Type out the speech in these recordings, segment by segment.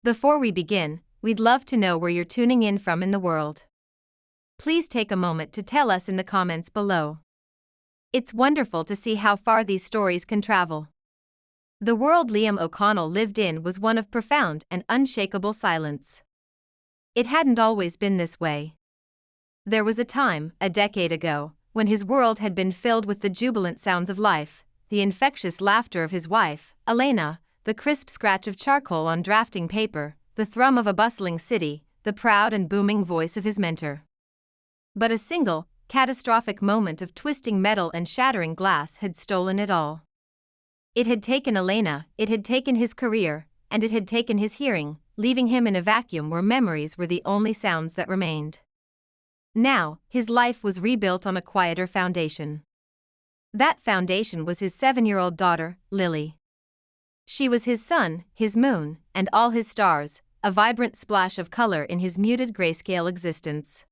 Before we begin, we'd love to know where you're tuning in from in the world. Please take a moment to tell us in the comments below. It's wonderful to see how far these stories can travel. The world Liam O'Connell lived in was one of profound and unshakable silence. It hadn't always been this way. There was a time, a decade ago, when his world had been filled with the jubilant sounds of life, the infectious laughter of his wife, Elena, the crisp scratch of charcoal on drafting paper, the thrum of a bustling city, the proud and booming voice of his mentor. But a single, catastrophic moment of twisting metal and shattering glass had stolen it all. It had taken Elena, it had taken his career, and it had taken his hearing, leaving him in a vacuum where memories were the only sounds that remained. Now, his life was rebuilt on a quieter foundation. That foundation was his 7-year-old daughter, Lily. She was his sun, his moon, and all his stars, a vibrant splash of color in his muted grayscale existence.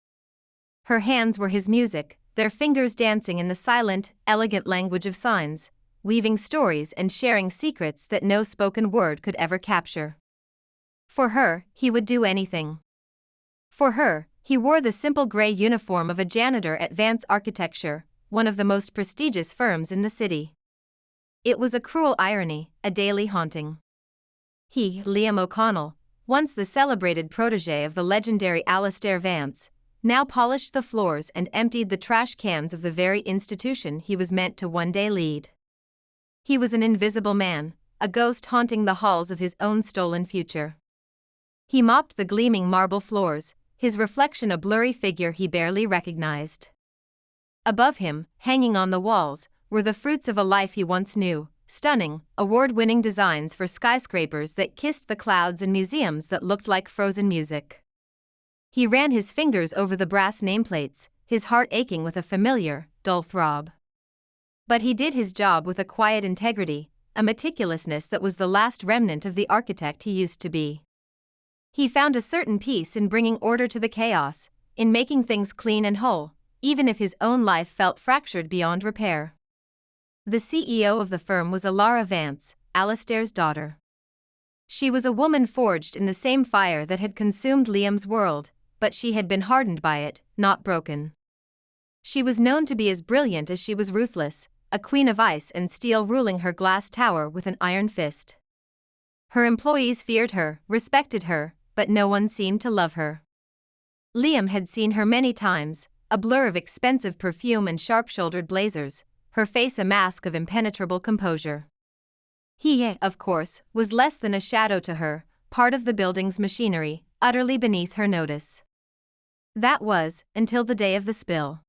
Her hands were his music, their fingers dancing in the silent, elegant language of signs, weaving stories and sharing secrets that no spoken word could ever capture. For her, he would do anything. For her, he wore the simple gray uniform of a janitor at Vance Architecture, one of the most prestigious firms in the city. It was a cruel irony, a daily haunting. He, Liam O'Connell, once the celebrated protégé of the legendary Alastair Vance, now polished the floors and emptied the trash cans of the very institution he was meant to one day lead. He was an invisible man, a ghost haunting the halls of his own stolen future. He mopped the gleaming marble floors, his reflection a blurry figure he barely recognized. Above him, hanging on the walls, were the fruits of a life he once knew, stunning, award-winning designs for skyscrapers that kissed the clouds and museums that looked like frozen music. He ran his fingers over the brass nameplates, his heart aching with a familiar, dull throb. But he did his job with a quiet integrity, a meticulousness that was the last remnant of the architect he used to be. He found a certain peace in bringing order to the chaos, in making things clean and whole, even if his own life felt fractured beyond repair. The CEO of the firm was Alara Vance, Alastair's daughter. She was a woman forged in the same fire that had consumed Liam's world, but she had been hardened by it, not broken. She was known to be as brilliant as she was ruthless, a queen of ice and steel ruling her glass tower with an iron fist. Her employees feared her, respected her, but no one seemed to love her. Liam had seen her many times, a blur of expensive perfume and sharp-shouldered blazers, her face a mask of impenetrable composure. He, of course, was less than a shadow to her, part of the building's machinery, utterly beneath her notice. That was, until the day of the spill.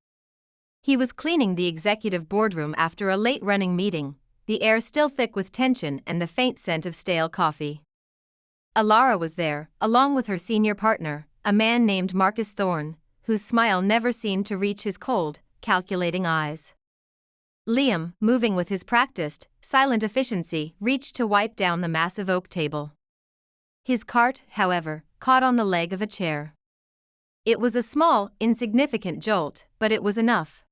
He was cleaning the executive boardroom after a late-running meeting, the air still thick with tension and the faint scent of stale coffee. Alara was there, along with her senior partner, a man named Marcus Thorne, whose smile never seemed to reach his cold, calculating eyes. Liam, moving with his practiced, silent efficiency, reached to wipe down the massive oak table. His cart, however, caught on the leg of a chair. It was a small, insignificant jolt, but it was enough.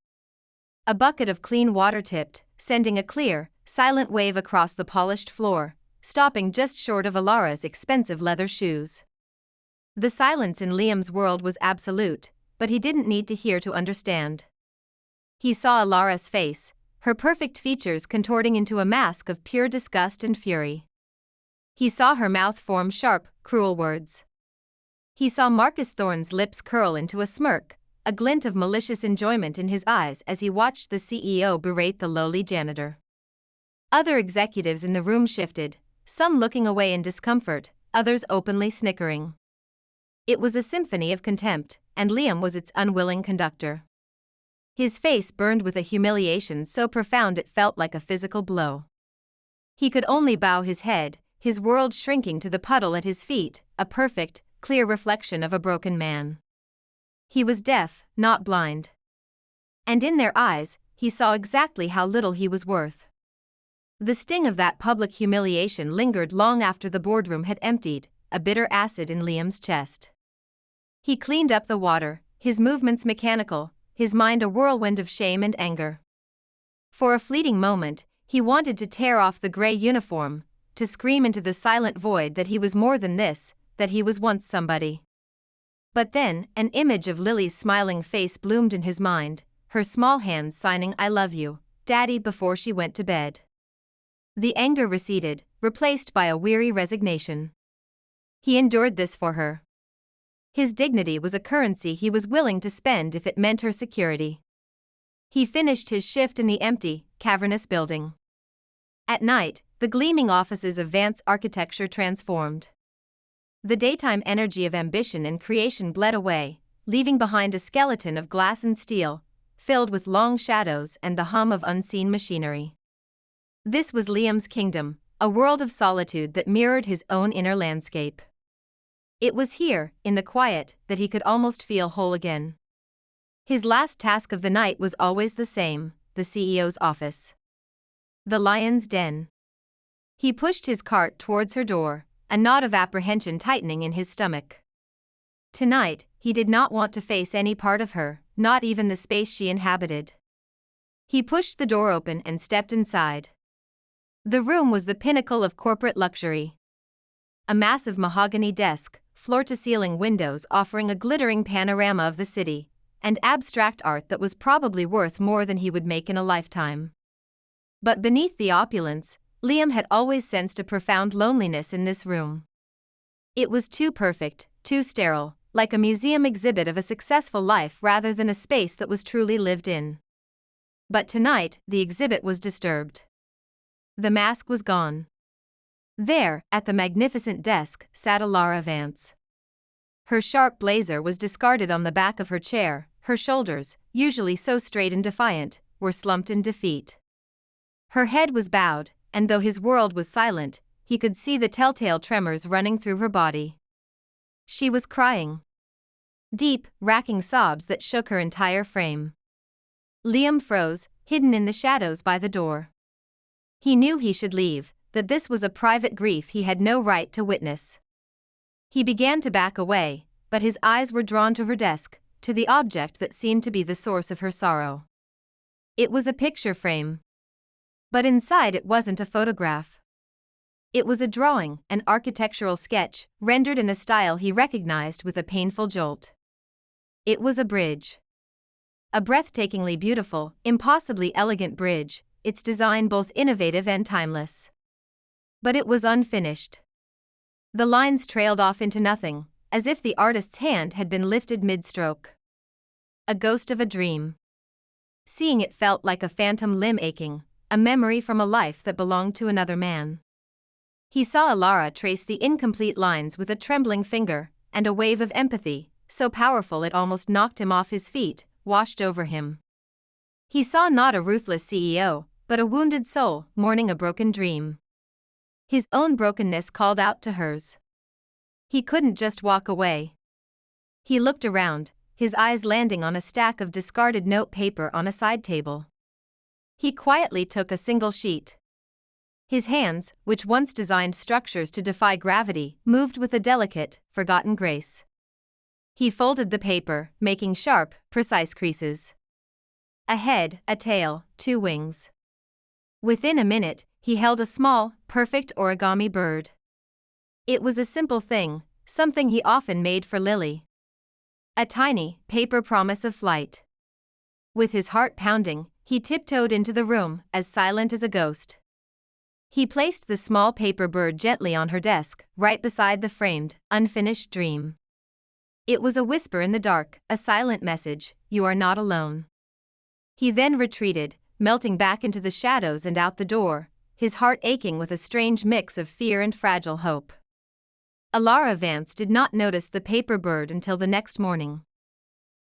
A bucket of clean water tipped, sending a clear, silent wave across the polished floor, stopping just short of Alara's expensive leather shoes. The silence in Liam's world was absolute, but he didn't need to hear to understand. He saw Alara's face, her perfect features contorting into a mask of pure disgust and fury. He saw her mouth form sharp, cruel words. He saw Marcus Thorne's lips curl into a smirk, a glint of malicious enjoyment in his eyes as he watched the CEO berate the lowly janitor. Other executives in the room shifted, some looking away in discomfort, others openly snickering. It was a symphony of contempt, and Liam was its unwilling conductor. His face burned with a humiliation so profound it felt like a physical blow. He could only bow his head, his world shrinking to the puddle at his feet, a perfect, clear reflection of a broken man. He was deaf, not blind. And in their eyes, he saw exactly how little he was worth. The sting of that public humiliation lingered long after the boardroom had emptied, a bitter acid in Liam's chest. He cleaned up the water, his movements mechanical, his mind a whirlwind of shame and anger. For a fleeting moment, he wanted to tear off the gray uniform, to scream into the silent void that he was more than this, that he was once somebody. But then, an image of Lily's smiling face bloomed in his mind, her small hands signing "I love you, Daddy" before she went to bed. The anger receded, replaced by a weary resignation. He endured this for her. His dignity was a currency he was willing to spend if it meant her security. He finished his shift in the empty, cavernous building. At night, the gleaming offices of Vance Architecture transformed. The daytime energy of ambition and creation bled away, leaving behind a skeleton of glass and steel, filled with long shadows and the hum of unseen machinery. This was Liam's kingdom, a world of solitude that mirrored his own inner landscape. It was here, in the quiet, that he could almost feel whole again. His last task of the night was always the same: the CEO's office. The lion's den. He pushed his cart towards her door, a knot of apprehension tightening in his stomach. Tonight, he did not want to face any part of her, not even the space she inhabited. He pushed the door open and stepped inside. The room was the pinnacle of corporate luxury. A massive mahogany desk, floor-to-ceiling windows offering a glittering panorama of the city, and abstract art that was probably worth more than he would make in a lifetime. But beneath the opulence, Liam had always sensed a profound loneliness in this room. It was too perfect, too sterile, like a museum exhibit of a successful life rather than a space that was truly lived in. But tonight, the exhibit was disturbed. The mask was gone. There, at the magnificent desk, sat Alara Vance. Her sharp blazer was discarded on the back of her chair, her shoulders, usually so straight and defiant, were slumped in defeat. Her head was bowed, and though his world was silent, he could see the telltale tremors running through her body. She was crying. Deep, racking sobs that shook her entire frame. Liam froze, hidden in the shadows by the door. He knew he should leave, that this was a private grief he had no right to witness. He began to back away, but his eyes were drawn to her desk, to the object that seemed to be the source of her sorrow. It was a picture frame. But inside it wasn't a photograph. It was a drawing, an architectural sketch, rendered in a style he recognized with a painful jolt. It was a bridge. A breathtakingly beautiful, impossibly elegant bridge, its design both innovative and timeless. But it was unfinished. The lines trailed off into nothing, as if the artist's hand had been lifted mid-stroke. A ghost of a dream. Seeing it felt like a phantom limb aching, a memory from a life that belonged to another man. He saw Alara trace the incomplete lines with a trembling finger, and a wave of empathy, so powerful it almost knocked him off his feet, washed over him. He saw not a ruthless CEO, but a wounded soul mourning a broken dream. His own brokenness called out to hers. He couldn't just walk away. He looked around, his eyes landing on a stack of discarded note paper on a side table. He quietly took a single sheet. His hands, which once designed structures to defy gravity, moved with a delicate, forgotten grace. He folded the paper, making sharp, precise creases. A head, a tail, 2 wings. Within a minute, he held a small, perfect origami bird. It was a simple thing, something he often made for Lily. A tiny, paper promise of flight. With his heart pounding, he tiptoed into the room, as silent as a ghost. He placed the small paper bird gently on her desk, right beside the framed, unfinished dream. It was a whisper in the dark, a silent message: "You are not alone." He then retreated, melting back into the shadows and out the door, his heart aching with a strange mix of fear and fragile hope. Alara Vance did not notice the paper bird until the next morning.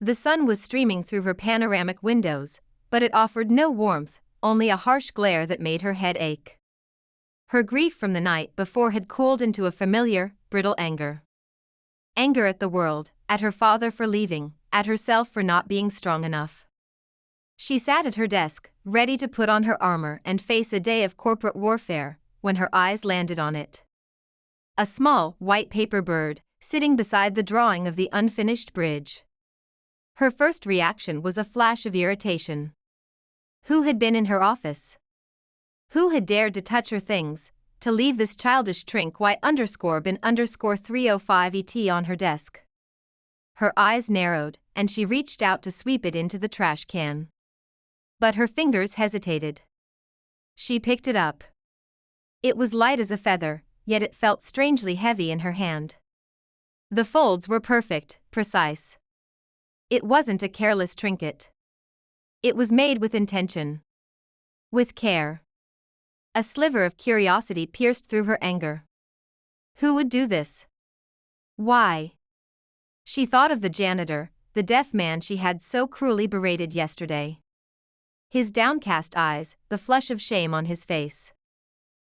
The sun was streaming through her panoramic windows, but it offered no warmth, only a harsh glare that made her head ache. Her grief from the night before had cooled into a familiar, brittle anger. Anger at the world, at her father for leaving, at herself for not being strong enough. She sat at her desk, ready to put on her armor and face a day of corporate warfare, when her eyes landed on it. A small, white paper bird, sitting beside the drawing of the unfinished bridge. Her first reaction was a flash of irritation. Who had been in her office? Who had dared to touch her things, to leave this childish trinket y_bin_305 on her desk. Her eyes narrowed, and she reached out to sweep it into the trash can. But her fingers hesitated. She picked it up. It was light as a feather, yet it felt strangely heavy in her hand. The folds were perfect, precise. It wasn't a careless trinket. It was made with intention. With care. A sliver of curiosity pierced through her anger. Who would do this? Why? She thought of the janitor, the deaf man she had so cruelly berated yesterday. His downcast eyes, the flush of shame on his face.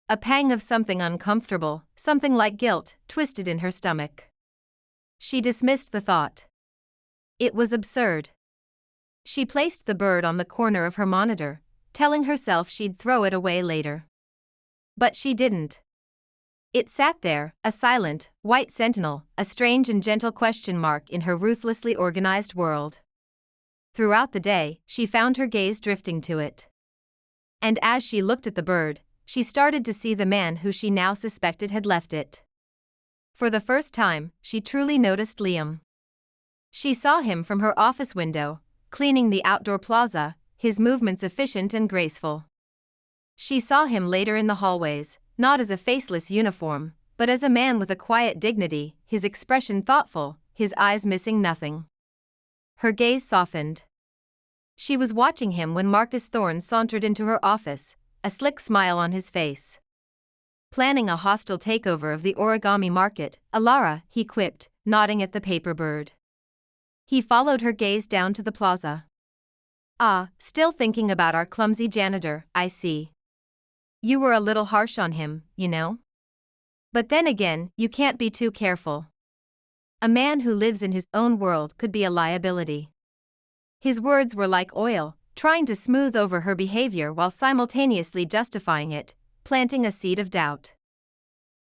A pang of something uncomfortable, something like guilt, twisted in her stomach. She dismissed the thought. It was absurd. She placed the bird on the corner of her monitor, telling herself she'd throw it away later. But she didn't. It sat there, a silent, white sentinel, a strange and gentle question mark in her ruthlessly organized world. Throughout the day, she found her gaze drifting to it. And as she looked at the bird, she started to see the man who she now suspected had left it. For the first time, she truly noticed Liam. She saw him from her office window, cleaning the outdoor plaza, his movements efficient and graceful. She saw him later in the hallways, not as a faceless uniform, but as a man with a quiet dignity, his expression thoughtful, his eyes missing nothing. Her gaze softened. She was watching him when Marcus Thorne sauntered into her office, a slick smile on his face. Planning a hostile takeover of the origami market, Alara, he quipped, nodding at the paper bird. He followed her gaze down to the plaza. Ah, still thinking about our clumsy janitor, I see. You were a little harsh on him, you know? But then again, you can't be too careful. A man who lives in his own world could be a liability. His words were like oil, trying to smooth over her behavior while simultaneously justifying it, planting a seed of doubt.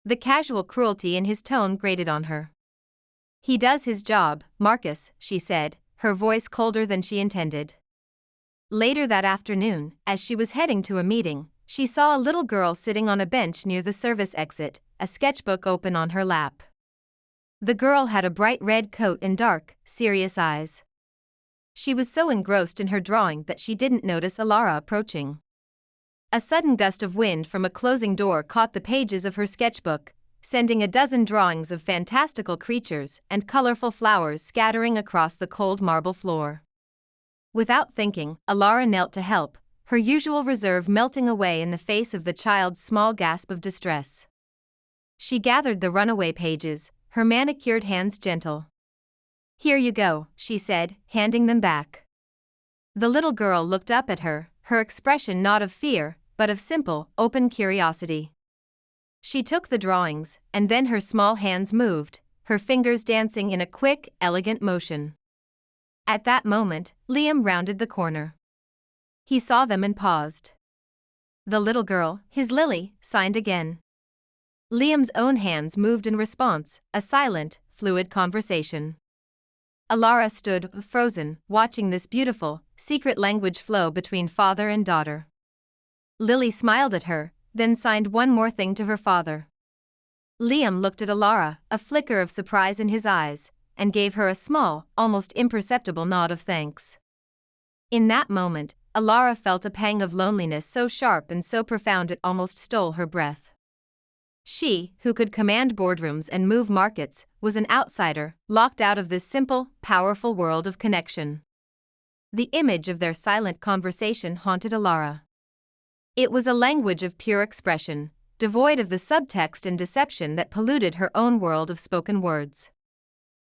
The casual cruelty in his tone grated on her. He does his job, Marcus, she said, her voice colder than she intended. Later that afternoon, as she was heading to a meeting, she saw a little girl sitting on a bench near the service exit, a sketchbook open on her lap. The girl had a bright red coat and dark, serious eyes. She was so engrossed in her drawing that she didn't notice Alara approaching. A sudden gust of wind from a closing door caught the pages of her sketchbook, sending a dozen drawings of fantastical creatures and colorful flowers scattering across the cold marble floor. Without thinking, Alara knelt to help, her usual reserve melting away in the face of the child's small gasp of distress. She gathered the runaway pages, her manicured hands gentle. Here you go, she said, handing them back. The little girl looked up at her, her expression not of fear, but of simple, open curiosity. She took the drawings, and then her small hands moved, her fingers dancing in a quick, elegant motion. At that moment, Liam rounded the corner. He saw them and paused. The little girl, his Lily, signed again. Liam's own hands moved in response, a silent, fluid conversation. Alara stood, frozen, watching this beautiful, secret language flow between father and daughter. Lily smiled at her, then signed one more thing to her father. Liam looked at Alara, a flicker of surprise in his eyes, and gave her a small, almost imperceptible nod of thanks. In that moment, Alara felt a pang of loneliness so sharp and so profound it almost stole her breath. She, who could command boardrooms and move markets, was an outsider, locked out of this simple, powerful world of connection. The image of their silent conversation haunted Alara. It was a language of pure expression, devoid of the subtext and deception that polluted her own world of spoken words.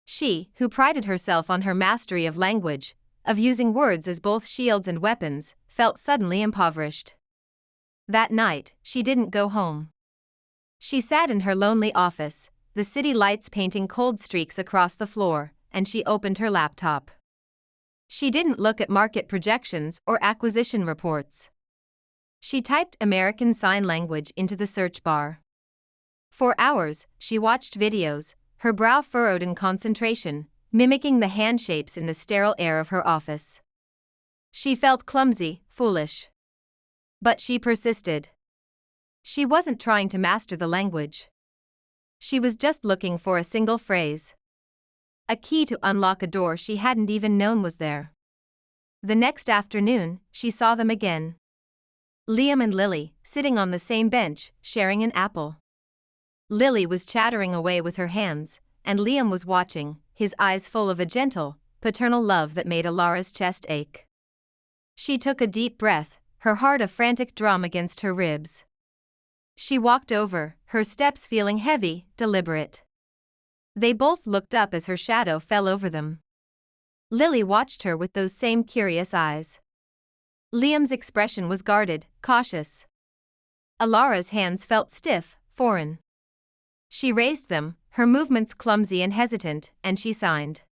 She, who prided herself on her mastery of language, of using words as both shields and weapons, felt suddenly impoverished. That night, she didn't go home. She sat in her lonely office, the city lights painting cold streaks across the floor, and she opened her laptop. She didn't look at market projections or acquisition reports. She typed American Sign Language into the search bar. For hours, she watched videos, her brow furrowed in concentration, mimicking the hand shapes in the sterile air of her office. She felt clumsy, foolish. But she persisted. She wasn't trying to master the language. She was just looking for a single phrase. A key to unlock a door she hadn't even known was there. The next afternoon, she saw them again. Liam and Lily, sitting on the same bench, sharing an apple. Lily was chattering away with her hands, and Liam was watching, his eyes full of a gentle, paternal love that made Alara's chest ache. She took a deep breath, her heart a frantic drum against her ribs. She walked over, her steps feeling heavy, deliberate. They both looked up as her shadow fell over them. Lily watched her with those same curious eyes. Liam's expression was guarded, cautious. Alara's hands felt stiff, foreign. She raised them, her movements clumsy and hesitant, and she signed.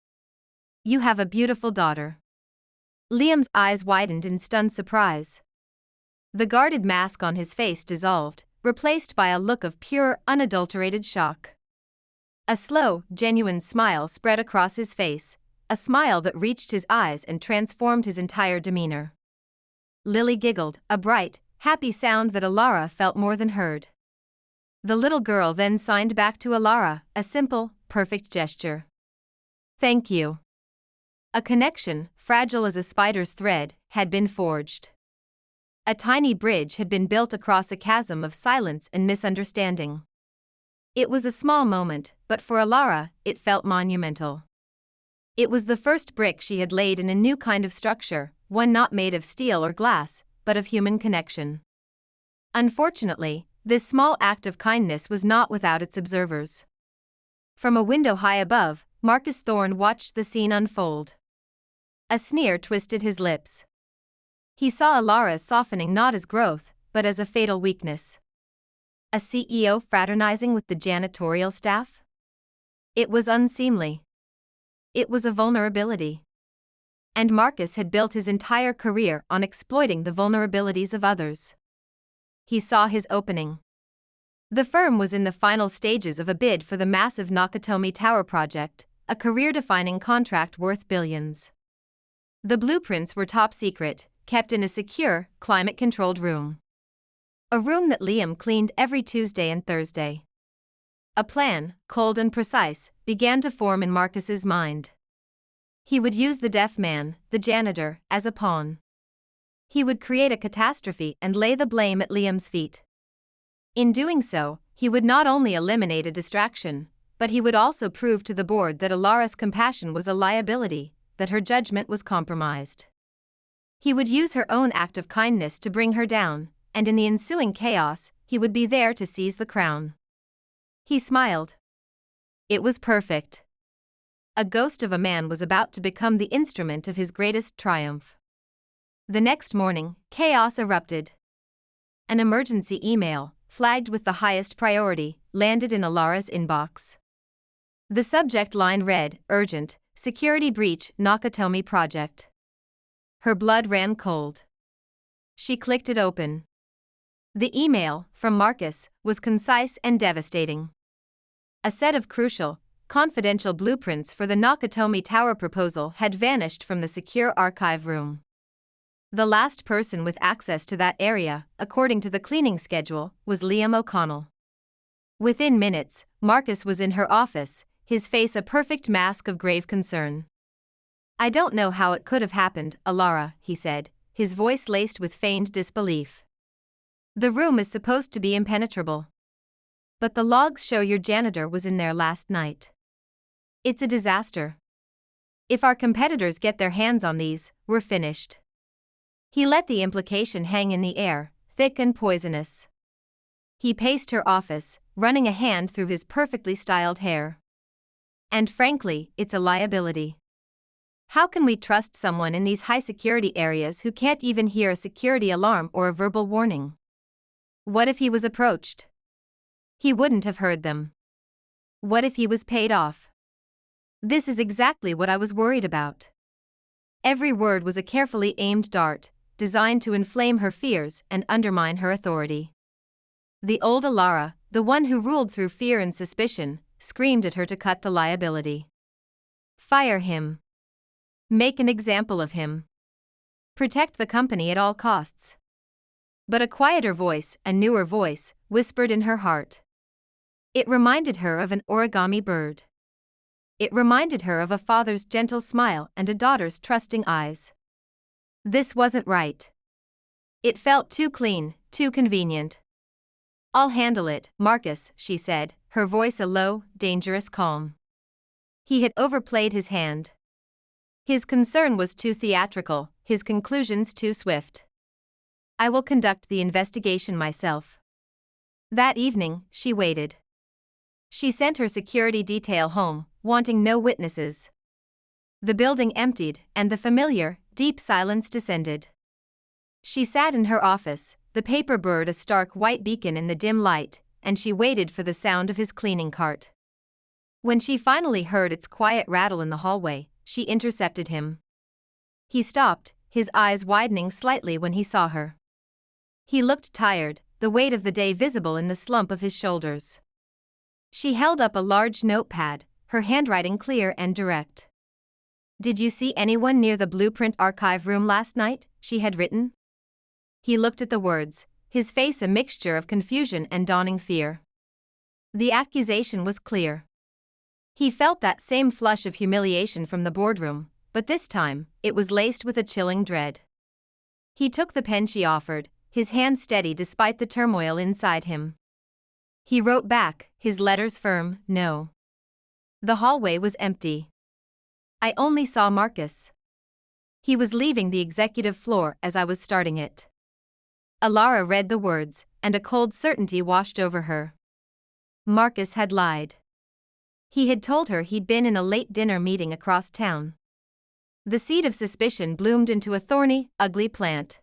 "You have a beautiful daughter." Liam's eyes widened in stunned surprise. The guarded mask on his face dissolved, replaced by a look of pure, unadulterated shock. A slow, genuine smile spread across his face, a smile that reached his eyes and transformed his entire demeanor. Lily giggled, a bright, happy sound that Alara felt more than heard. The little girl then signed back to Alara, a simple, perfect gesture. "Thank you." A connection, fragile as a spider's thread, had been forged. A tiny bridge had been built across a chasm of silence and misunderstanding. It was a small moment, but for Alara, it felt monumental. It was the first brick she had laid in a new kind of structure, one not made of steel or glass, but of human connection. Unfortunately, this small act of kindness was not without its observers. From a window high above, Marcus Thorne watched the scene unfold. A sneer twisted his lips. He saw Alara's softening not as growth, but as a fatal weakness. A CEO fraternizing with the janitorial staff? It was unseemly. It was a vulnerability. And Marcus had built his entire career on exploiting the vulnerabilities of others. He saw his opening. The firm was in the final stages of a bid for the massive Nakatomi Tower project, a career-defining contract worth billions. The blueprints were top secret, kept in a secure, climate-controlled room. A room that Liam cleaned every Tuesday and Thursday. A plan, cold and precise, began to form in Marcus's mind. He would use the deaf man, the janitor, as a pawn. He would create a catastrophe and lay the blame at Liam's feet. In doing so, he would not only eliminate a distraction, but he would also prove to the board that Alara's compassion was a liability, that her judgment was compromised. He would use her own act of kindness to bring her down, and in the ensuing chaos, he would be there to seize the crown. He smiled. It was perfect. A ghost of a man was about to become the instrument of his greatest triumph. The next morning, chaos erupted. An emergency email, flagged with the highest priority, landed in Alara's inbox. The subject line read, "Urgent, security breach, Nakatomi project." Her blood ran cold. She clicked it open. The email, from Marcus, was concise and devastating. A set of crucial, confidential blueprints for the Nakatomi Tower proposal had vanished from the secure archive room. The last person with access to that area, according to the cleaning schedule, was Liam O'Connell. Within minutes, Marcus was in her office, his face a perfect mask of grave concern. "I don't know how it could have happened, Alara," he said, his voice laced with feigned disbelief. "The room is supposed to be impenetrable. But the logs show your janitor was in there last night. It's a disaster. If our competitors get their hands on these, we're finished." He let the implication hang in the air, thick and poisonous. He paced her office, running a hand through his perfectly styled hair. "And frankly, it's a liability. How can we trust someone in these high-security areas who can't even hear a security alarm or a verbal warning? What if he was approached? He wouldn't have heard them. What if he was paid off? This is exactly what I was worried about." Every word was a carefully aimed dart, designed to inflame her fears and undermine her authority. The old Alara, the one who ruled through fear and suspicion, screamed at her to cut the liability. Fire him. Make an example of him. Protect the company at all costs. But a quieter voice, a newer voice, whispered in her heart. It reminded her of an origami bird. It reminded her of a father's gentle smile and a daughter's trusting eyes. This wasn't right. It felt too clean, too convenient. "I'll handle it, Marcus," she said, her voice a low, dangerous calm. He had overplayed his hand. His concern was too theatrical, his conclusions too swift. "I will conduct the investigation myself." That evening, she waited. She sent her security detail home, wanting no witnesses. The building emptied, and the familiar, deep silence descended. She sat in her office, the paper bird a stark white beacon in the dim light, and she waited for the sound of his cleaning cart. When she finally heard its quiet rattle in the hallway, she intercepted him. He stopped, his eyes widening slightly when he saw her. He looked tired, the weight of the day visible in the slump of his shoulders. She held up a large notepad, her handwriting clear and direct. "Did you see anyone near the blueprint archive room last night?" she had written. He looked at the words, his face a mixture of confusion and dawning fear. The accusation was clear. He felt that same flush of humiliation from the boardroom, but this time, it was laced with a chilling dread. He took the pen she offered, his hand steady despite the turmoil inside him. He wrote back, his letters firm, no. The hallway was empty. "I only saw Marcus. He was leaving the executive floor as I was starting it." Alara read the words, and a cold certainty washed over her. Marcus had lied. He had told her he'd been in a late dinner meeting across town. The seed of suspicion bloomed into a thorny, ugly plant.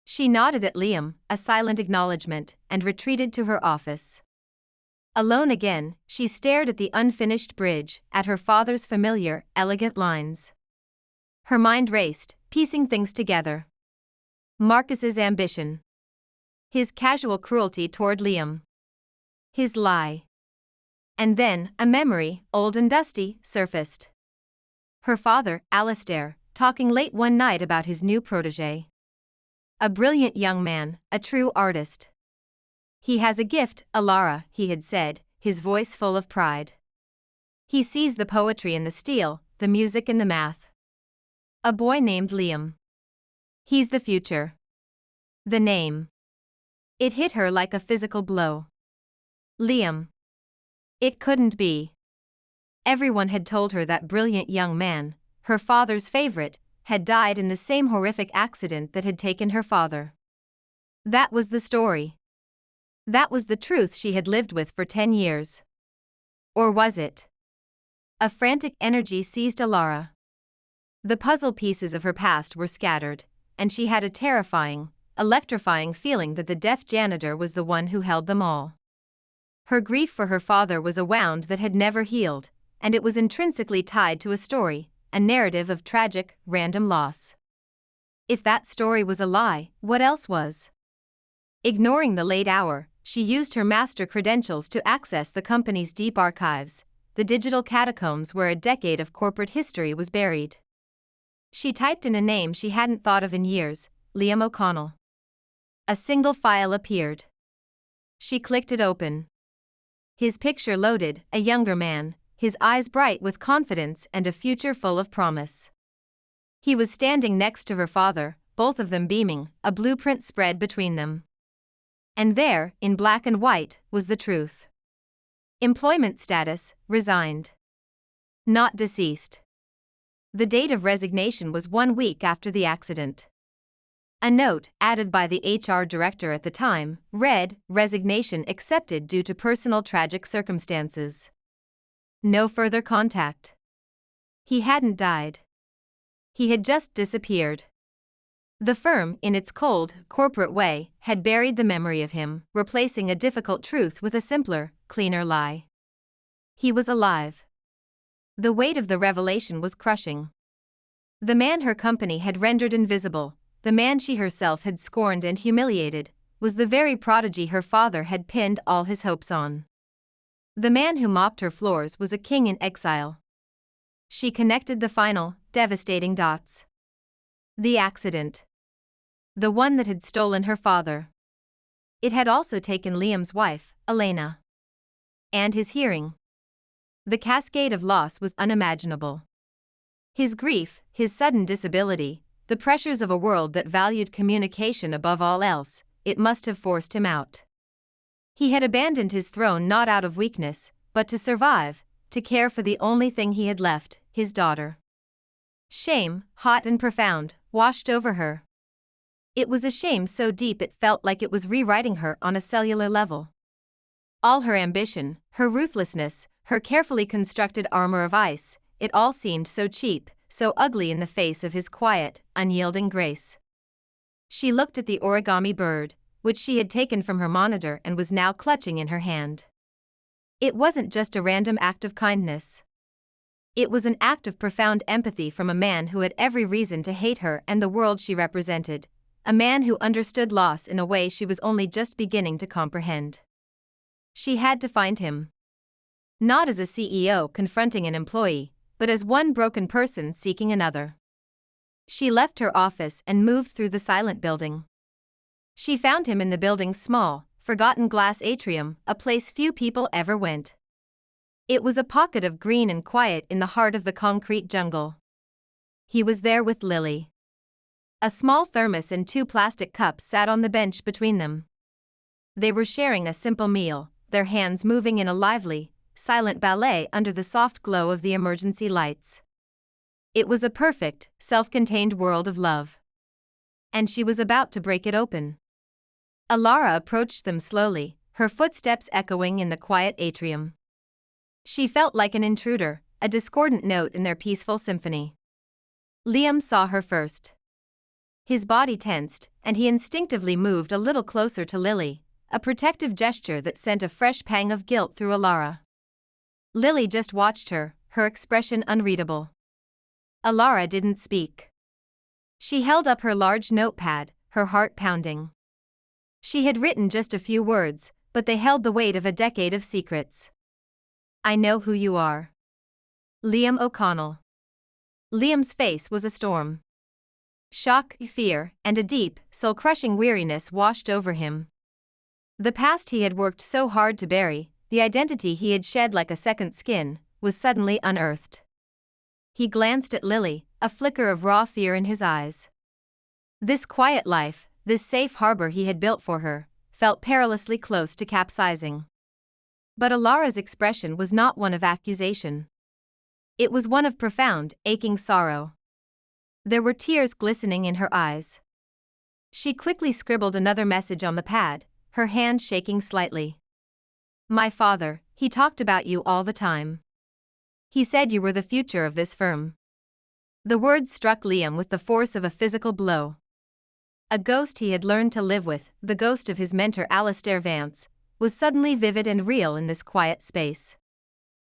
She nodded at Liam, a silent acknowledgement, and retreated to her office. Alone again, she stared at the unfinished bridge, at her father's familiar, elegant lines. Her mind raced, piecing things together. Marcus's ambition. His casual cruelty toward Liam. His lie. And then, a memory, old and dusty, surfaced. Her father, Alistair, talking late one night about his new protégé. A brilliant young man, a true artist. "He has a gift, Alara," he had said, his voice full of pride. "He sees the poetry in the steel, the music in the math." A boy named Liam. "He's the future." The name. It hit her like a physical blow. Liam. It couldn't be. Everyone had told her that brilliant young man, her father's favorite, had died in the same horrific accident that had taken her father. That was the story. That was the truth she had lived with for 10 years. Or was it? A frantic energy seized Alara. The puzzle pieces of her past were scattered, and she had a terrifying, electrifying feeling that the deaf janitor was the one who held them all. Her grief for her father was a wound that had never healed, and it was intrinsically tied to a story, a narrative of tragic, random loss. If that story was a lie, what else was? Ignoring the late hour, she used her master credentials to access the company's deep archives, the digital catacombs where a decade of corporate history was buried. She typed in a name she hadn't thought of in years, Liam O'Connell. A single file appeared. She clicked it open. His picture loaded, a younger man, his eyes bright with confidence and a future full of promise. He was standing next to her father, both of them beaming, a blueprint spread between them. And there, in black and white, was the truth. Employment status, resigned. Not deceased. The date of resignation was 1 week after the accident. A note, added by the HR director at the time, read, "Resignation accepted due to personal tragic circumstances." No further contact. He hadn't died. He had just disappeared. The firm, in its cold, corporate way, had buried the memory of him, replacing a difficult truth with a simpler, cleaner lie. He was alive. The weight of the revelation was crushing. The man her company had rendered invisible, the man she herself had scorned and humiliated, was the very prodigy her father had pinned all his hopes on. The man who mopped her floors was a king in exile. She connected the final, devastating dots. The accident. The one that had stolen her father. It had also taken Liam's wife, Elena. And his hearing. The cascade of loss was unimaginable. His grief, his sudden disability, the pressures of a world that valued communication above all else, it must have forced him out. He had abandoned his throne not out of weakness, but to survive, to care for the only thing he had left, his daughter. Shame, hot and profound, washed over her. It was a shame so deep it felt like it was rewriting her on a cellular level. All her ambition, her ruthlessness, her carefully constructed armor of ice, it all seemed so cheap, so ugly in the face of his quiet, unyielding grace. She looked at the origami bird, which she had taken from her monitor and was now clutching in her hand. It wasn't just a random act of kindness. It was an act of profound empathy from a man who had every reason to hate her and the world she represented, a man who understood loss in a way she was only just beginning to comprehend. She had to find him. Not as a CEO confronting an employee, but as one broken person seeking another. She left her office and moved through the silent building. She found him in the building's small, forgotten glass atrium, a place few people ever went. It was a pocket of green and quiet in the heart of the concrete jungle. He was there with Lily. A small thermos and 2 plastic cups sat on the bench between them. They were sharing a simple meal, their hands moving in a lively, silent ballet under the soft glow of the emergency lights. It was a perfect, self-contained world of love. And she was about to break it open. Alara approached them slowly, her footsteps echoing in the quiet atrium. She felt like an intruder, a discordant note in their peaceful symphony. Liam saw her first. His body tensed, and he instinctively moved a little closer to Lily, a protective gesture that sent a fresh pang of guilt through Alara. Lily just watched her, her expression unreadable. Alara didn't speak. She held up her large notepad, her heart pounding. She had written just a few words, but they held the weight of a decade of secrets. I know who you are. Liam O'Connell. Liam's face was a storm. Shock, fear, and a deep, soul-crushing weariness washed over him. The past he had worked so hard to bury, the identity he had shed like a second skin, was suddenly unearthed. He glanced at Lily, a flicker of raw fear in his eyes. This quiet life, this safe harbor he had built for her, felt perilously close to capsizing. But Alara's expression was not one of accusation. It was one of profound, aching sorrow. There were tears glistening in her eyes. She quickly scribbled another message on the pad, her hand shaking slightly. My father, he talked about you all the time. He said you were the future of this firm. The words struck Liam with the force of a physical blow. A ghost he had learned to live with, the ghost of his mentor Alistair Vance, was suddenly vivid and real in this quiet space.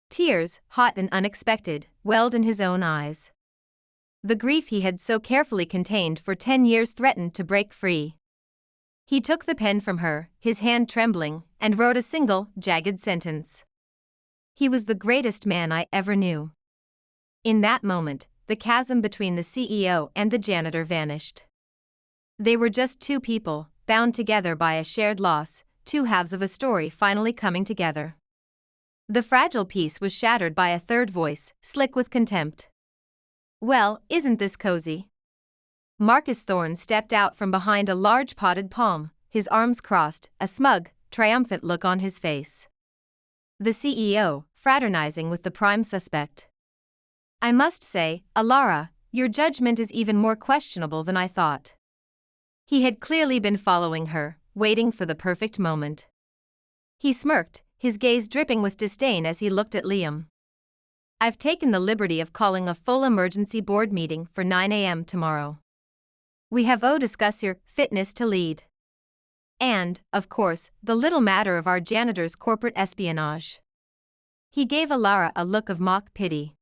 Tears, hot and unexpected, welled in his own eyes. The grief he had so carefully contained for 10 years threatened to break free. He took the pen from her, his hand trembling, and wrote a single, jagged sentence. He was the greatest man I ever knew. In that moment, the chasm between the CEO and the janitor vanished. They were just 2 people, bound together by a shared loss, 2 halves of a story finally coming together. The fragile piece was shattered by a third voice, slick with contempt. Well, isn't this cozy? Marcus Thorne stepped out from behind a large potted palm, his arms crossed, a smug, triumphant look on his face. The CEO, fraternizing with the prime suspect. I must say, Alara, your judgment is even more questionable than I thought. He had clearly been following her, waiting for the perfect moment. He smirked, his gaze dripping with disdain as he looked at Liam. I've taken the liberty of calling a full emergency board meeting for 9 a.m. tomorrow. We have discuss your fitness to lead. And, of course, the little matter of our janitor's corporate espionage. He gave Alara a look of mock pity.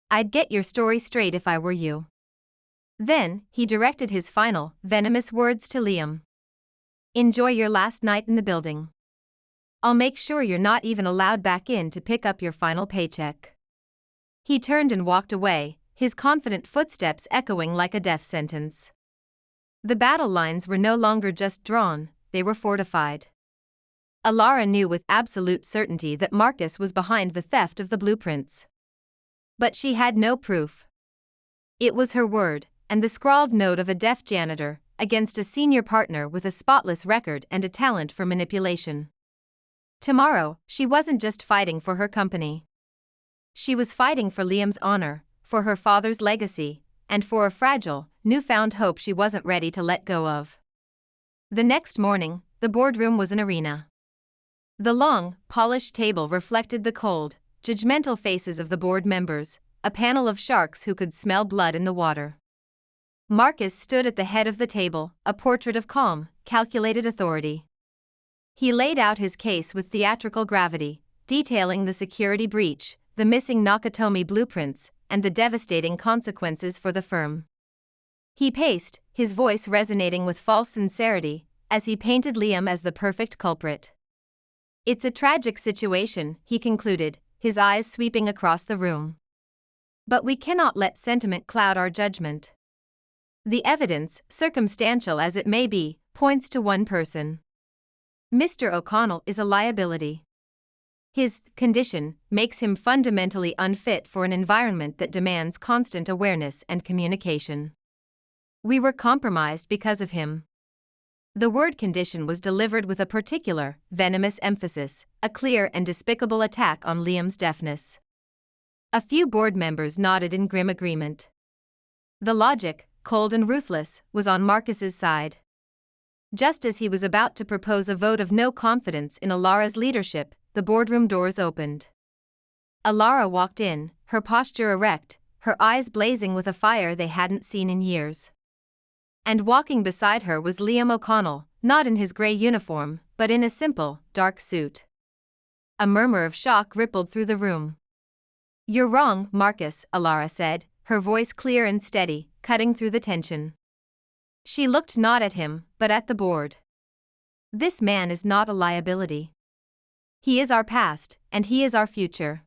I'd get your story straight if I were you. Then, he directed his final, venomous words to Liam. Enjoy your last night in the building. I'll make sure you're not even allowed back in to pick up your final paycheck. He turned and walked away, his confident footsteps echoing like a death sentence. The battle lines were no longer just drawn, they were fortified. Alara knew with absolute certainty that Marcus was behind the theft of the blueprints. But she had no proof. It was her word, and the scrawled note of a deaf janitor, against a senior partner with a spotless record and a talent for manipulation. Tomorrow, she wasn't just fighting for her company. She was fighting for Liam's honor, for her father's legacy, and for a fragile, newfound hope she wasn't ready to let go of. The next morning, the boardroom was an arena. The long, polished table reflected the cold, judgmental faces of the board members, a panel of sharks who could smell blood in the water. Marcus stood at the head of the table, a portrait of calm, calculated authority. He laid out his case with theatrical gravity, detailing the security breach, the missing Nakatomi blueprints, and the devastating consequences for the firm. He paced, his voice resonating with false sincerity, as he painted Liam as the perfect culprit. "It's a tragic situation," he concluded, his eyes sweeping across the room. "But we cannot let sentiment cloud our judgment. The evidence, circumstantial as it may be, points to one person. Mr. O'Connell is a liability. His condition makes him fundamentally unfit for an environment that demands constant awareness and communication. We were compromised because of him." The word condition was delivered with a particular, venomous emphasis, a clear and despicable attack on Liam's deafness. A few board members nodded in grim agreement. The logic, cold and ruthless, was on Marcus's side. Just as he was about to propose a vote of no confidence in Alara's leadership, the boardroom doors opened. Alara walked in, her posture erect, her eyes blazing with a fire they hadn't seen in years. And walking beside her was Liam O'Connell, not in his gray uniform, but in a simple, dark suit. A murmur of shock rippled through the room. "You're wrong, Marcus," Alara said, her voice clear and steady, cutting through the tension. She looked not at him, but at the board. "This man is not a liability. He is our past, and he is our future."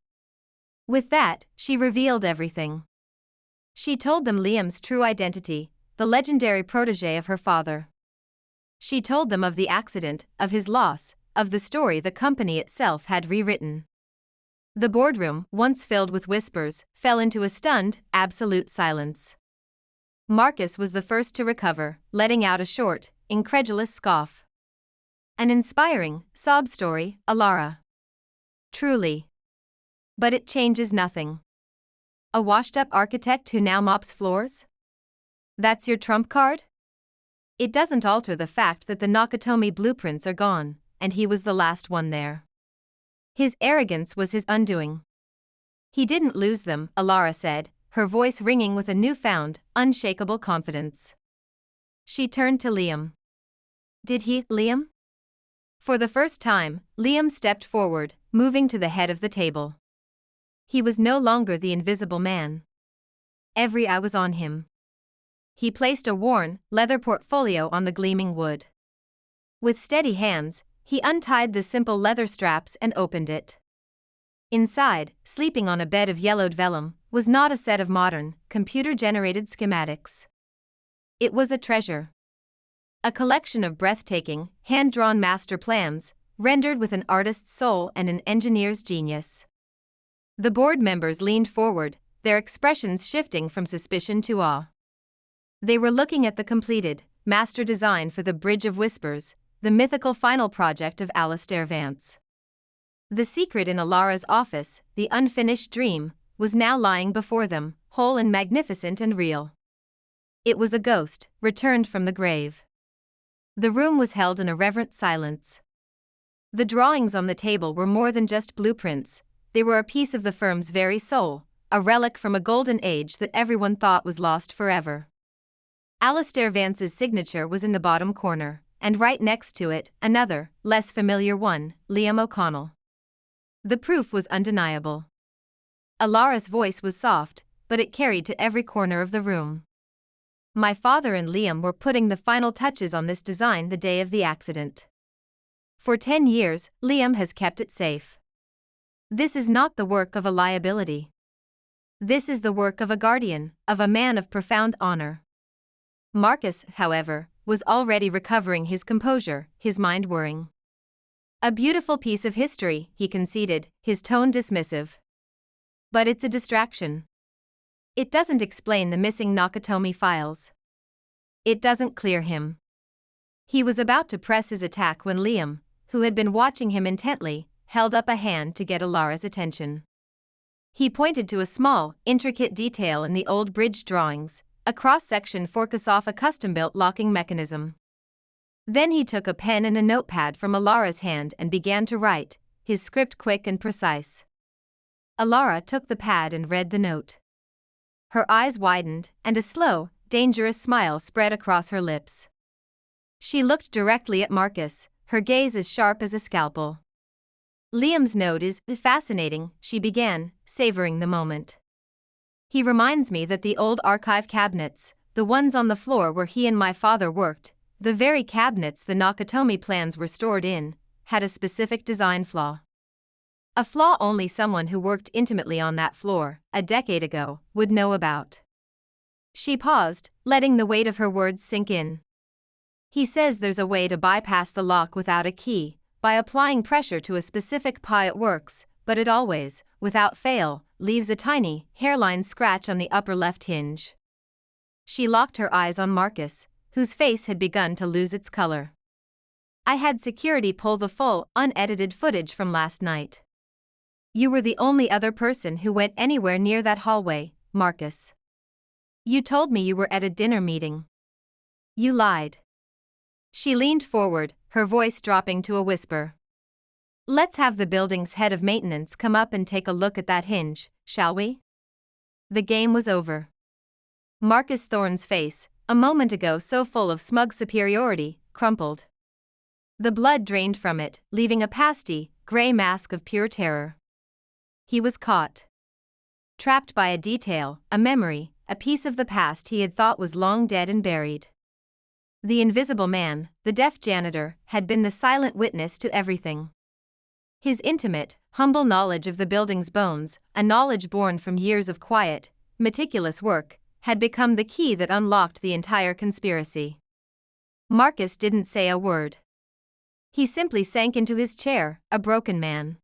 With that, she revealed everything. She told them Liam's true identity, the legendary protégé of her father. She told them of the accident, of his loss, of the story the company itself had rewritten. The boardroom, once filled with whispers, fell into a stunned, absolute silence. Marcus was the first to recover, letting out a short, incredulous scoff. "An inspiring, sob story, Alara. Truly. But it changes nothing. A washed-up architect who now mops floors? That's your trump card? It doesn't alter the fact that the Nakatomi blueprints are gone, and he was the last one there. His arrogance was his undoing." "He didn't lose them," Alara said, her voice ringing with a newfound, unshakable confidence. She turned to Liam. "Did he, Liam?" For the first time, Liam stepped forward, moving to the head of the table. He was no longer the invisible man. Every eye was on him. He placed a worn, leather portfolio on the gleaming wood. With steady hands, he untied the simple leather straps and opened it. Inside, sleeping on a bed of yellowed vellum, was not a set of modern, computer-generated schematics. It was a treasure. A collection of breathtaking, hand-drawn master plans, rendered with an artist's soul and an engineer's genius. The board members leaned forward, their expressions shifting from suspicion to awe. They were looking at the completed, master design for the Bridge of Whispers, the mythical final project of Alistair Vance. The secret in Alara's office, the unfinished dream, was now lying before them, whole and magnificent and real. It was a ghost, returned from the grave. The room was held in a reverent silence. The drawings on the table were more than just blueprints, they were a piece of the firm's very soul, a relic from a golden age that everyone thought was lost forever. Alistair Vance's signature was in the bottom corner, and right next to it, another, less familiar one, Liam O'Connell. The proof was undeniable. Alara's voice was soft, but it carried to every corner of the room. "My father and Liam were putting the final touches on this design the day of the accident. For 10 years, Liam has kept it safe. This is not the work of a liability. This is the work of a guardian, of a man of profound honor." Marcus, however, was already recovering his composure, his mind whirring. A beautiful piece of history, he conceded, his tone dismissive. But it's a distraction. It doesn't explain the missing Nakatomi files. It doesn't clear him. He was about to press his attack when Liam, who had been watching him intently, held up a hand to get Alara's attention. He pointed to a small, intricate detail in the old bridge drawings, a cross-section forks off a custom-built locking mechanism. Then he took a pen and a notepad from Alara's hand and began to write, his script quick and precise. Alara took the pad and read the note. Her eyes widened, and a slow, dangerous smile spread across her lips. She looked directly at Marcus, her gaze as sharp as a scalpel. Liam's note is fascinating, she began, savoring the moment. He reminds me that the old archive cabinets, the ones on the floor where he and my father worked, the very cabinets the Nakatomi plans were stored in, had a specific design flaw. A flaw only someone who worked intimately on that floor, a decade ago, would know about. She paused, letting the weight of her words sink in. He says there's a way to bypass the lock without a key, by applying pressure to a specific pie. It works, but it always, without fail, leaves a tiny, hairline scratch on the upper left hinge. She locked her eyes on Marcus, whose face had begun to lose its color. I had security pull the full, unedited footage from last night. You were the only other person who went anywhere near that hallway, Marcus. You told me you were at a dinner meeting. You lied. She leaned forward, her voice dropping to a whisper. Let's have the building's head of maintenance come up and take a look at that hinge, shall we? The game was over. Marcus Thorne's face, a moment ago so full of smug superiority, crumpled. The blood drained from it, leaving a pasty, gray mask of pure terror. He was caught. Trapped by a detail, a memory, a piece of the past he had thought was long dead and buried. The invisible man, the deaf janitor, had been the silent witness to everything. His intimate, humble knowledge of the building's bones, a knowledge born from years of quiet, meticulous work, had become the key that unlocked the entire conspiracy. Marcus didn't say a word. He simply sank into his chair, a broken man.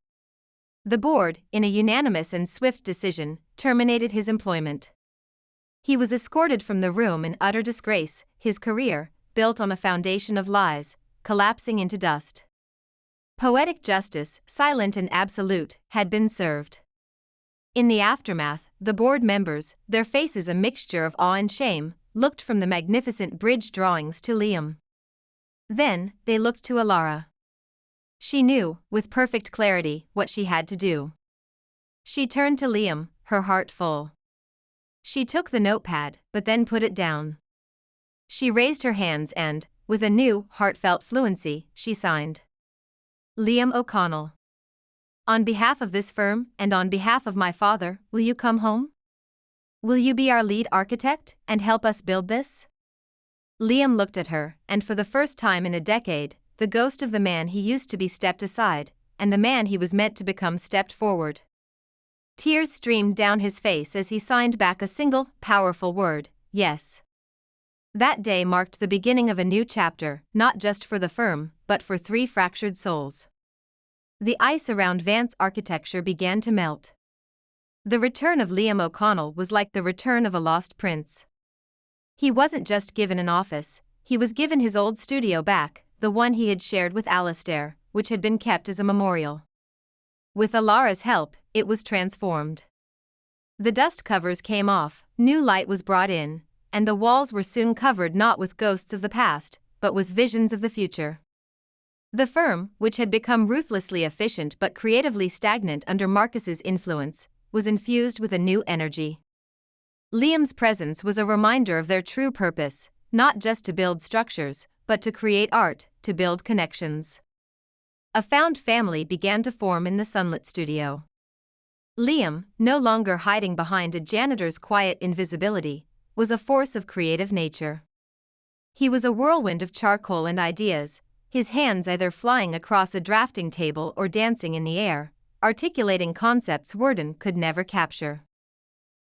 The board, in a unanimous and swift decision, terminated his employment. He was escorted from the room in utter disgrace, his career, built on a foundation of lies, collapsing into dust. Poetic justice, silent and absolute, had been served. In the aftermath, the board members, their faces a mixture of awe and shame, looked from the magnificent bridge drawings to Liam. Then, they looked to Alara. She knew, with perfect clarity, what she had to do. She turned to Liam, her heart full. She took the notepad, but then put it down. She raised her hands and, with a new, heartfelt fluency, she signed. Liam O'Connell. On behalf of this firm, and on behalf of my father, will you come home? Will you be our lead architect, and help us build this? Liam looked at her, and for the first time in a decade, the ghost of the man he used to be stepped aside, and the man he was meant to become stepped forward. Tears streamed down his face as he signed back a single, powerful word, yes. That day marked the beginning of a new chapter, not just for the firm, but for 3 fractured souls. The ice around Vance architecture began to melt. The return of Liam O'Connell was like the return of a lost prince. He wasn't just given an office, he was given his old studio back, the one he had shared with Alistair, which had been kept as a memorial. With Alara's help, it was transformed. The dust covers came off, new light was brought in, and the walls were soon covered not with ghosts of the past, but with visions of the future. The firm, which had become ruthlessly efficient but creatively stagnant under Marcus's influence, was infused with a new energy. Liam's presence was a reminder of their true purpose, not just to build structures, but to create art, to build connections. A found family began to form in the sunlit studio. Liam, no longer hiding behind a janitor's quiet invisibility, was a force of creative nature. He was a whirlwind of charcoal and ideas, his hands either flying across a drafting table or dancing in the air, articulating concepts Worden could never capture.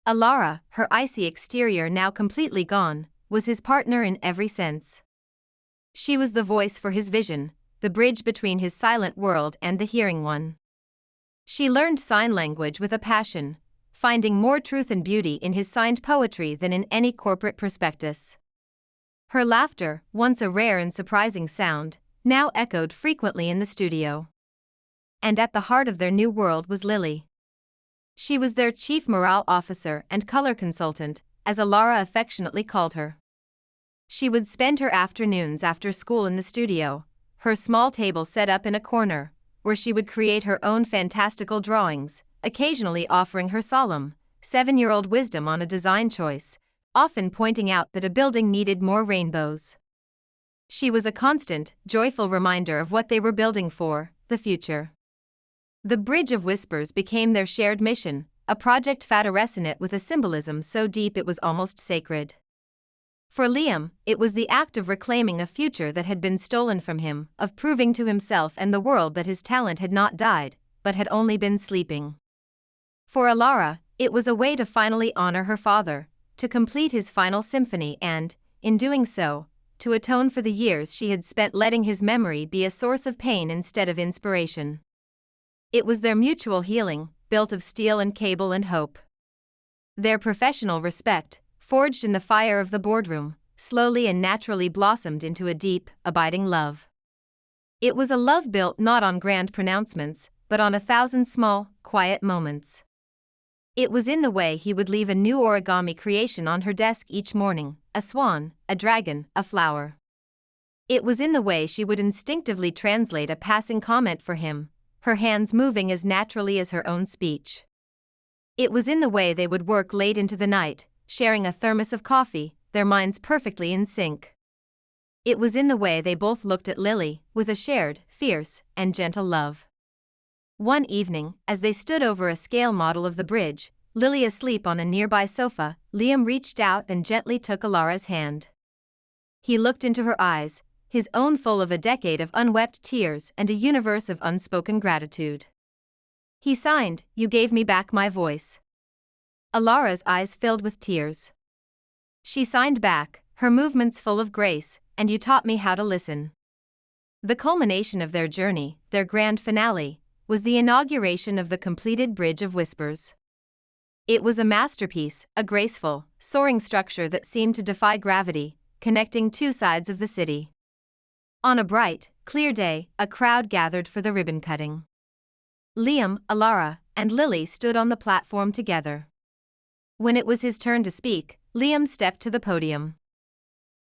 Alara, her icy exterior now completely gone, was his partner in every sense. She was the voice for his vision, the bridge between his silent world and the hearing one. She learned sign language with a passion, finding more truth and beauty in his signed poetry than in any corporate prospectus. Her laughter, once a rare and surprising sound, now echoed frequently in the studio. And at the heart of their new world was Lily. She was their chief morale officer and color consultant, as Alara affectionately called her. She would spend her afternoons after school in the studio, her small table set up in a corner, where she would create her own fantastical drawings, occasionally offering her solemn, 7-year-old wisdom on a design choice, often pointing out that a building needed more rainbows. She was a constant, joyful reminder of what they were building for, the future. The Bridge of Whispers became their shared mission, a project phaterescent with a symbolism so deep it was almost sacred. For Liam, it was the act of reclaiming a future that had been stolen from him, of proving to himself and the world that his talent had not died, but had only been sleeping. For Alara, it was a way to finally honor her father, to complete his final symphony and, in doing so, to atone for the years she had spent letting his memory be a source of pain instead of inspiration. It was their mutual healing, built of steel and cable and hope. Their professional respect, forged in the fire of the boardroom, slowly and naturally blossomed into a deep, abiding love. It was a love built not on grand pronouncements, but on 1,000 small, quiet moments. It was in the way he would leave a new origami creation on her desk each morning, a swan, a dragon, a flower. It was in the way she would instinctively translate a passing comment for him, her hands moving as naturally as her own speech. It was in the way they would work late into the night, sharing a thermos of coffee, their minds perfectly in sync. It was in the way they both looked at Lily, with a shared, fierce, and gentle love. One evening, as they stood over a scale model of the bridge, Lily asleep on a nearby sofa, Liam reached out and gently took Alara's hand. He looked into her eyes, his own full of a decade of unwept tears and a universe of unspoken gratitude. He signed, "You gave me back my voice." Alara's eyes filled with tears. She signed back, her movements full of grace, "And you taught me how to listen." The culmination of their journey, their grand finale, was the inauguration of the completed Bridge of Whispers. It was a masterpiece, a graceful, soaring structure that seemed to defy gravity, connecting two sides of the city. On a bright, clear day, a crowd gathered for the ribbon cutting. Liam, Alara, and Lily stood on the platform together. When it was his turn to speak, Liam stepped to the podium.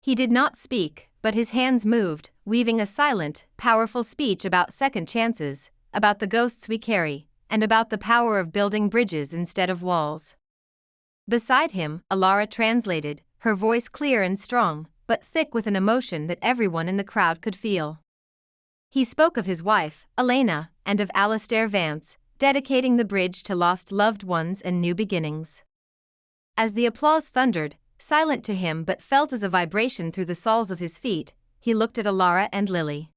He did not speak, but his hands moved, weaving a silent, powerful speech about second chances, about the ghosts we carry, and about the power of building bridges instead of walls. Beside him, Alara translated, her voice clear and strong, but thick with an emotion that everyone in the crowd could feel. He spoke of his wife, Elena, and of Alistair Vance, dedicating the bridge to lost loved ones and new beginnings. As the applause thundered, silent to him but felt as a vibration through the soles of his feet, he looked at Alara and Lily.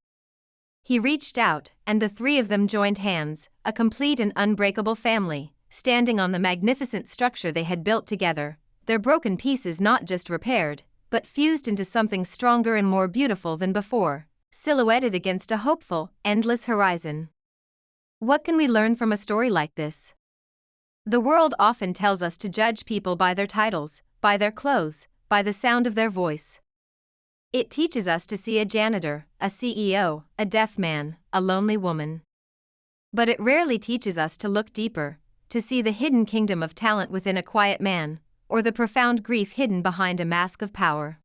He reached out, and the three of them joined hands, a complete and unbreakable family, standing on the magnificent structure they had built together, their broken pieces not just repaired, but fused into something stronger and more beautiful than before, silhouetted against a hopeful, endless horizon. What can we learn from a story like this? The world often tells us to judge people by their titles, by their clothes, by the sound of their voice. It teaches us to see a janitor, a CEO, a deaf man, a lonely woman. But it rarely teaches us to look deeper, to see the hidden kingdom of talent within a quiet man, or the profound grief hidden behind a mask of power.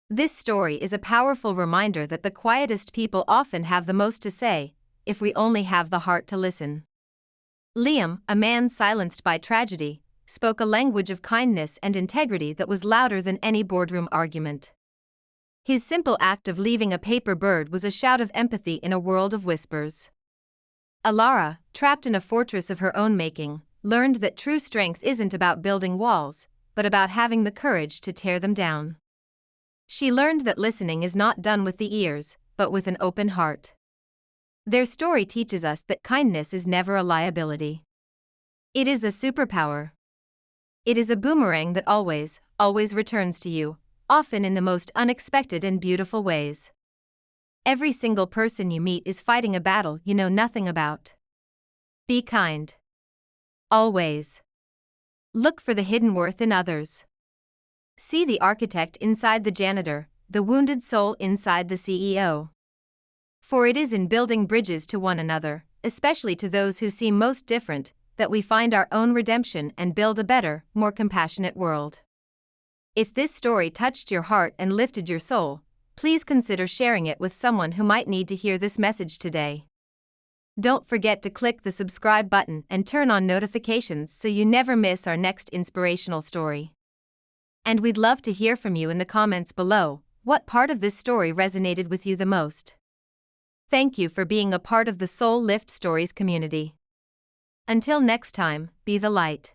This story is a powerful reminder that the quietest people often have the most to say, if we only have the heart to listen. Liam, a man silenced by tragedy, spoke a language of kindness and integrity that was louder than any boardroom argument. His simple act of leaving a paper bird was a shout of empathy in a world of whispers. Alara, trapped in a fortress of her own making, learned that true strength isn't about building walls, but about having the courage to tear them down. She learned that listening is not done with the ears, but with an open heart. Their story teaches us that kindness is never a liability. It is a superpower. It is a boomerang that always, always returns to you, often in the most unexpected and beautiful ways. Every single person you meet is fighting a battle you know nothing about. Be kind. Always. Look for the hidden worth in others. See the architect inside the janitor, the wounded soul inside the CEO. For it is in building bridges to one another, especially to those who seem most different, that we find our own redemption and build a better, more compassionate world. If this story touched your heart and lifted your soul, please consider sharing it with someone who might need to hear this message today. Don't forget to click the subscribe button and turn on notifications so you never miss our next inspirational story. And we'd love to hear from you in the comments below. What part of this story resonated with you the most? Thank you for being a part of the Soul Lift Stories community. Until next time, be the light.